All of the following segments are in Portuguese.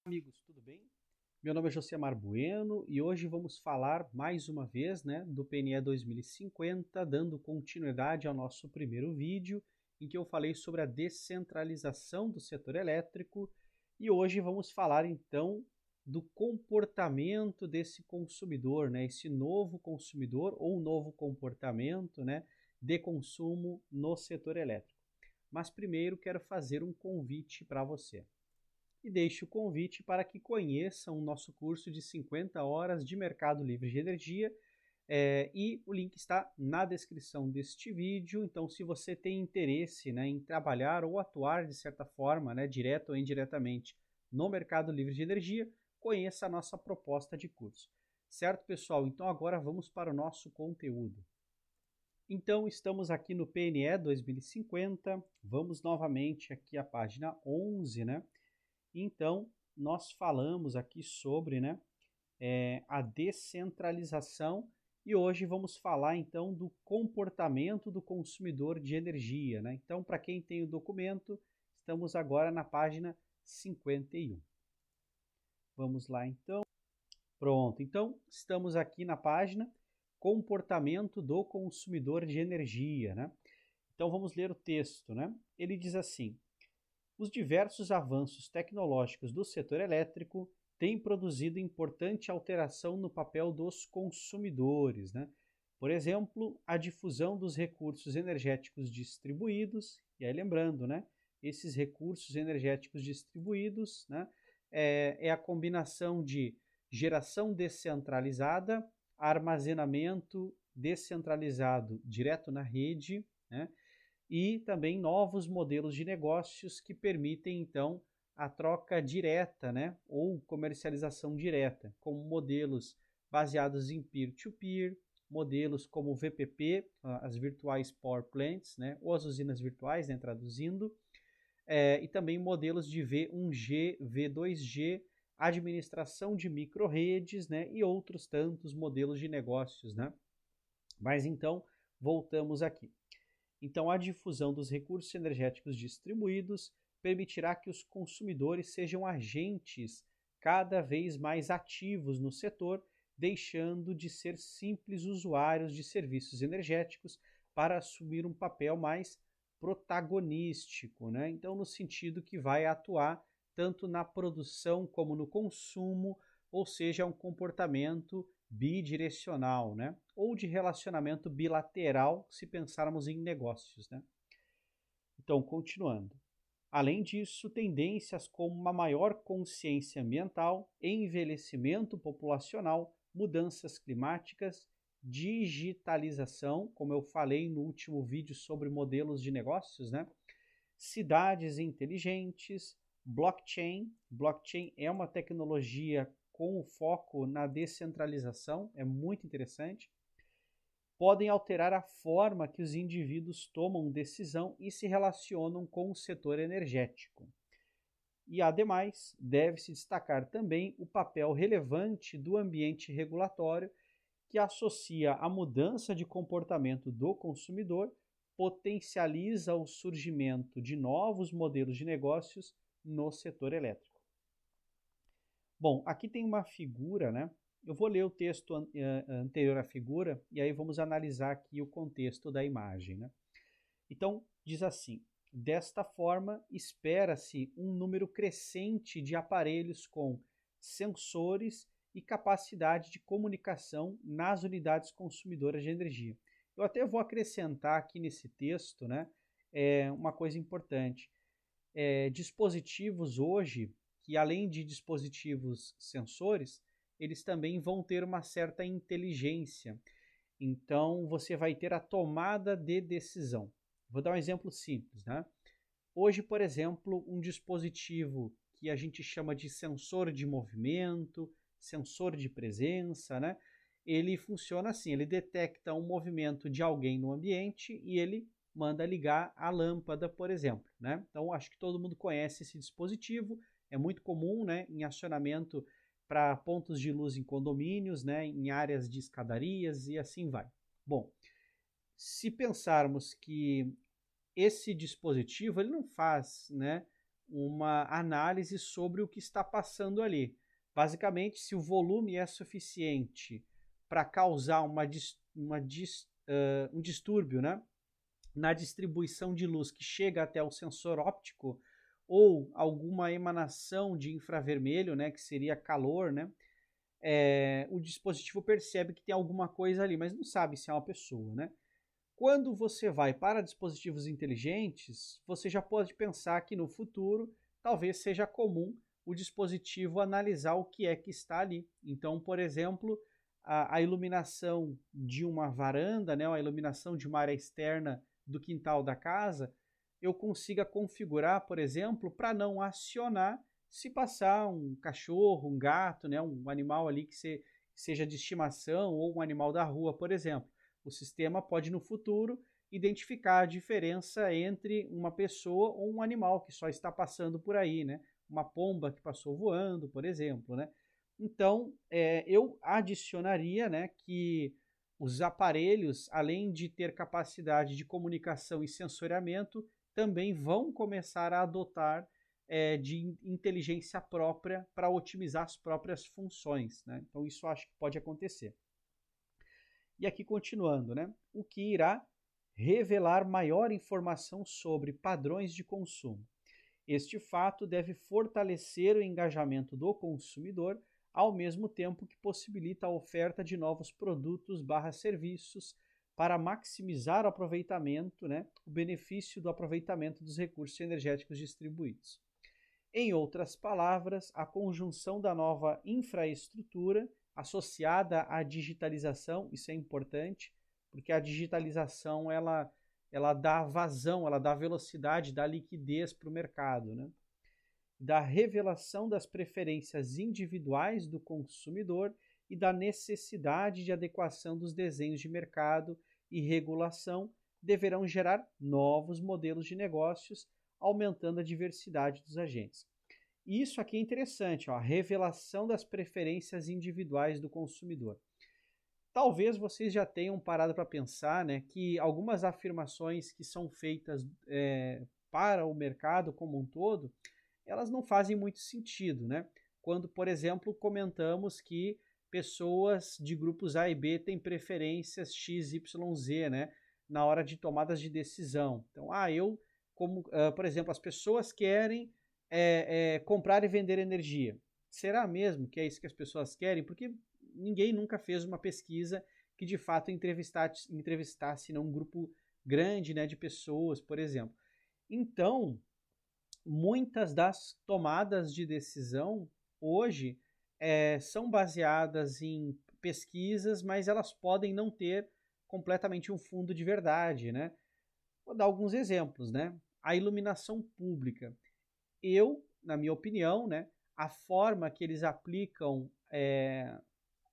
Amigos, tudo bem? Meu nome é Josemar Bueno e hoje vamos falar mais uma vez, do PNE 2050, dando continuidade ao nosso primeiro vídeo, em que eu falei sobre a descentralização do setor elétrico, e hoje vamos falar então do comportamento desse consumidor, esse novo consumidor ou novo comportamento, de consumo no setor elétrico. Mas primeiro quero fazer um convite para você. E deixo o convite para que conheçam o nosso curso de 50 horas de Mercado Livre de Energia, e o link está na descrição deste vídeo. Então, se você tem interesse em trabalhar ou atuar de certa forma, direto ou indiretamente, no Mercado Livre de Energia, conheça a nossa proposta de curso. Certo, pessoal? Então, agora vamos para o nosso conteúdo. Então, estamos aqui no PNE 2050, vamos novamente aqui à página 11, Então, nós falamos aqui sobre a descentralização e hoje vamos falar então do comportamento do consumidor de energia. Então, para quem tem o documento, estamos agora na página 51. Vamos lá então. Pronto, então estamos aqui na página comportamento do consumidor de energia. Então vamos ler o texto. Ele diz assim: os diversos avanços tecnológicos do setor elétrico têm produzido importante alteração no papel dos consumidores. Por exemplo, a difusão dos recursos energéticos distribuídos, e aí lembrando, esses recursos energéticos distribuídos é a combinação de geração descentralizada, armazenamento descentralizado direto na rede, e também novos modelos de negócios que permitem, então, a troca direta, ou comercialização direta, como modelos baseados em peer-to-peer, modelos como o VPP, as Virtuais Power Plants, ou as usinas virtuais, traduzindo, e também modelos de V1G, V2G, administração de micro-redes, e outros tantos modelos de negócios. Mas então, voltamos aqui. Então, a difusão dos recursos energéticos distribuídos permitirá que os consumidores sejam agentes cada vez mais ativos no setor, deixando de ser simples usuários de serviços energéticos para assumir um papel mais protagonístico, Então, no sentido que vai atuar tanto na produção como no consumo, ou seja, um comportamento bidirecional, ou de relacionamento bilateral, se pensarmos em negócios. Então, continuando. Além disso, tendências como uma maior consciência ambiental, envelhecimento populacional, mudanças climáticas, digitalização, como eu falei no último vídeo sobre modelos de negócios, cidades inteligentes, blockchain. Blockchain é uma tecnologia com o foco na descentralização, é muito interessante, podem alterar a forma que os indivíduos tomam decisão e se relacionam com o setor energético. E, ademais, deve-se destacar também o papel relevante do ambiente regulatório, que associa a mudança de comportamento do consumidor, potencializa o surgimento de novos modelos de negócios no setor elétrico. Bom, aqui tem uma figura, Eu vou ler o texto anterior à figura e aí vamos analisar aqui o contexto da imagem, Então, diz assim: desta forma, espera-se um número crescente de aparelhos com sensores e capacidade de comunicação nas unidades consumidoras de energia. Eu até vou acrescentar aqui nesse texto, uma coisa importante. Dispositivos hoje, que além de dispositivos sensores, eles também vão ter uma certa inteligência. Então, você vai ter a tomada de decisão. Vou dar um exemplo simples. Hoje, por exemplo, um dispositivo que a gente chama de sensor de movimento, sensor de presença, ele funciona assim, ele detecta um movimento de alguém no ambiente e ele manda ligar a lâmpada, por exemplo. Então, acho que todo mundo conhece esse dispositivo, é muito comum em acionamento para pontos de luz em condomínios, em áreas de escadarias e assim vai. Bom, se pensarmos que esse dispositivo ele não faz uma análise sobre o que está passando ali. Basicamente, se o volume é suficiente para causar um distúrbio, né, na distribuição de luz que chega até o sensor óptico, ou alguma emanação de infravermelho, né, que seria calor, né, o dispositivo percebe que tem alguma coisa ali, mas não sabe se é uma pessoa, né? Quando você vai para dispositivos inteligentes, você já pode pensar que no futuro talvez seja comum o dispositivo analisar o que é que está ali. Então, por exemplo, a iluminação de uma varanda, né, a iluminação de uma área externa do quintal da casa, eu consiga configurar, por exemplo, para não acionar se passar um cachorro, um gato, né, um animal ali que seja de estimação ou um animal da rua, por exemplo. O sistema pode, no futuro, identificar a diferença entre uma pessoa ou um animal que só está passando por aí, né? Uma pomba que passou voando, por exemplo, né? Então, eu adicionaria, né, que os aparelhos, além de ter capacidade de comunicação e sensoriamento, também vão começar a adotar de inteligência própria para otimizar as próprias funções, né? Então, isso acho que pode acontecer. E aqui continuando, né? O que irá revelar maior informação sobre padrões de consumo. Este fato deve fortalecer o engajamento do consumidor, ao mesmo tempo que possibilita a oferta de novos produtos/serviços para maximizar o aproveitamento, né, o benefício do aproveitamento dos recursos energéticos distribuídos. Em outras palavras, a conjunção da nova infraestrutura associada à digitalização, isso é importante, porque a digitalização ela dá vazão, ela dá velocidade, dá liquidez para o mercado, né? Da revelação das preferências individuais do consumidor e da necessidade de adequação dos desenhos de mercado e regulação deverão gerar novos modelos de negócios, aumentando a diversidade dos agentes. E isso aqui é interessante, ó, a revelação das preferências individuais do consumidor. Talvez vocês já tenham parado para pensar, né, que algumas afirmações que são feitas para o mercado como um todo, elas não fazem muito sentido, né? Quando, por exemplo, comentamos que pessoas de grupos A e B têm preferências X, Y, Z, né, na hora de tomadas de decisão. Então, por exemplo, as pessoas querem comprar e vender energia. Será mesmo que é isso que as pessoas querem? Porque ninguém nunca fez uma pesquisa que de fato entrevistasse um grupo grande, né, de pessoas, por exemplo. Então, muitas das tomadas de decisão hoje são baseadas em pesquisas, mas elas podem não ter completamente um fundo de verdade, né? Vou dar alguns exemplos, né? A iluminação pública. Na minha opinião, né, a forma que eles aplicam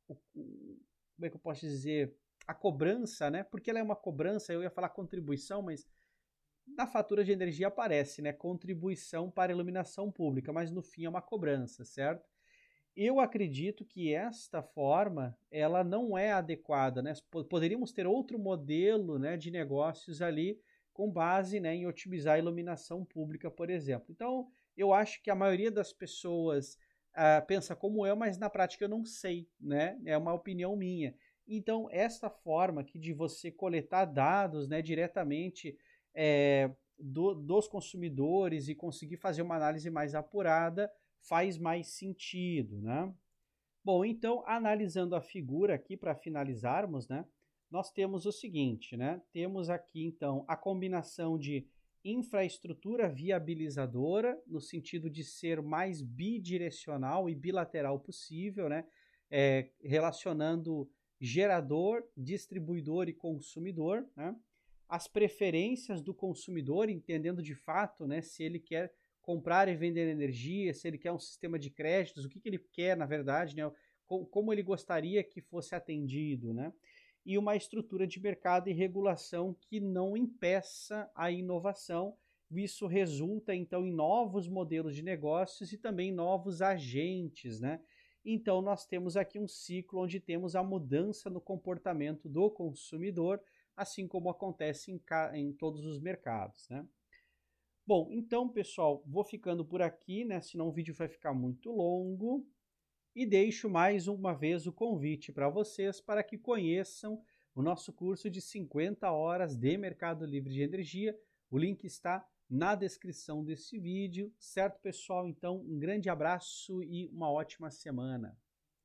como é que eu posso dizer, a cobrança, né? Porque ela é uma cobrança, eu ia falar contribuição, mas na fatura de energia aparece, né? Contribuição para iluminação pública, mas no fim é uma cobrança, certo? Eu acredito que esta forma, ela não é adequada, né? Poderíamos ter outro modelo, né, de negócios ali com base, né, em otimizar a iluminação pública, por exemplo. Então, eu acho que a maioria das pessoas pensa como eu, mas na prática eu não sei, né? É uma opinião minha. Então, esta forma aqui de você coletar dados, né, diretamente dos consumidores e conseguir fazer uma análise mais apurada faz mais sentido, né? Bom, então, analisando a figura aqui para finalizarmos, né? Nós temos o seguinte, né? Temos aqui, então, a combinação de infraestrutura viabilizadora, no sentido de ser mais bidirecional e bilateral possível, né? Relacionando gerador, distribuidor e consumidor, né? As preferências do consumidor, entendendo de fato, né, se ele quer comprar e vender energia, se ele quer um sistema de créditos, o que ele quer, na verdade, né, como ele gostaria que fosse atendido, né? E uma estrutura de mercado e regulação que não impeça a inovação. Isso resulta, então, em novos modelos de negócios e também novos agentes, né? Então, nós temos aqui um ciclo onde temos a mudança no comportamento do consumidor, assim como acontece em todos os mercados, né? Bom, então, pessoal, vou ficando por aqui, né? Senão o vídeo vai ficar muito longo. E deixo mais uma vez o convite para vocês para que conheçam o nosso curso de 50 horas de Mercado Livre de Energia. O link está na descrição desse vídeo, certo, pessoal? Então, um grande abraço e uma ótima semana.